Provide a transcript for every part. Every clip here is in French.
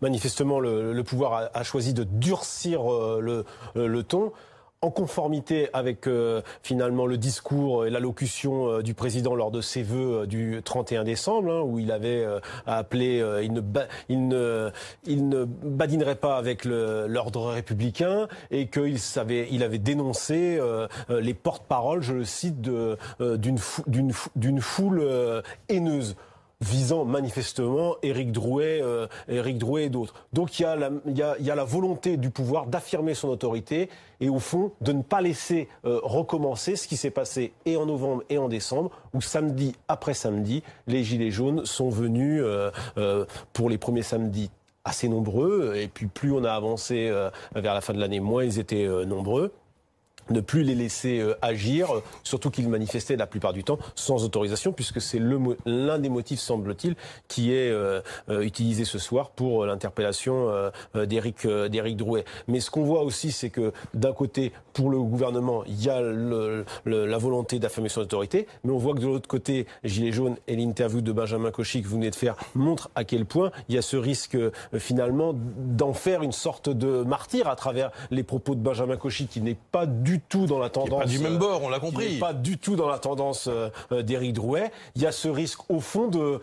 Manifestement, le pouvoir a choisi de durcir le ton, en conformité avec finalement le discours et l'allocution du président lors de ses vœux du 31 décembre, hein, où il avait appelé, il ne badinerait pas avec l'ordre républicain, et il avait dénoncé les porte-paroles, je le cite, d'une foule haineuse, visant manifestement Éric Drouet et d'autres. Donc il y a la volonté du pouvoir d'affirmer son autorité et au fond de ne pas laisser recommencer ce qui s'est passé et en novembre et en décembre, où samedi après samedi, les Gilets jaunes sont venus pour les premiers samedis assez nombreux, et puis plus on a avancé vers la fin de l'année, moins ils étaient nombreux. Ne plus les laisser agir, surtout qu'ils manifestaient la plupart du temps sans autorisation, puisque c'est l'un des motifs, semble-t-il, qui est utilisé ce soir pour l'interpellation d'Éric Drouet. Mais ce qu'on voit aussi, c'est que d'un côté, pour le gouvernement, il y a la volonté d'affirmer son autorité, mais on voit que de l'autre côté, Gilets jaunes et l'interview de Benjamin Cauchy que vous venez de faire montrent à quel point il y a ce risque finalement d'en faire une sorte de martyr à travers les propos de Benjamin Cauchy, qui n'est pas du tout dans la tendance, pas du même bord, on l'a compris. Qui n'est pas du tout dans la tendance d'Éric Drouet. Il y a ce risque au fond de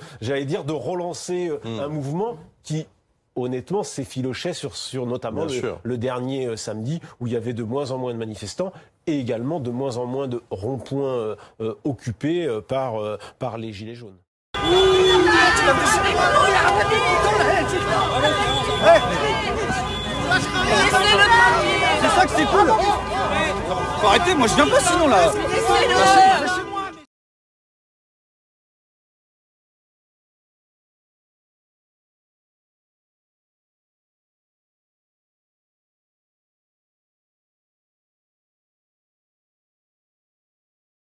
relancer un mouvement qui, honnêtement, s'effilochait sur notamment le dernier samedi, où il y avait de moins en moins de manifestants et également de moins en moins de ronds-points occupés par les Gilets jaunes. C'est ça que c'est cool. Faut arrêter, moi je viens pas sinon là.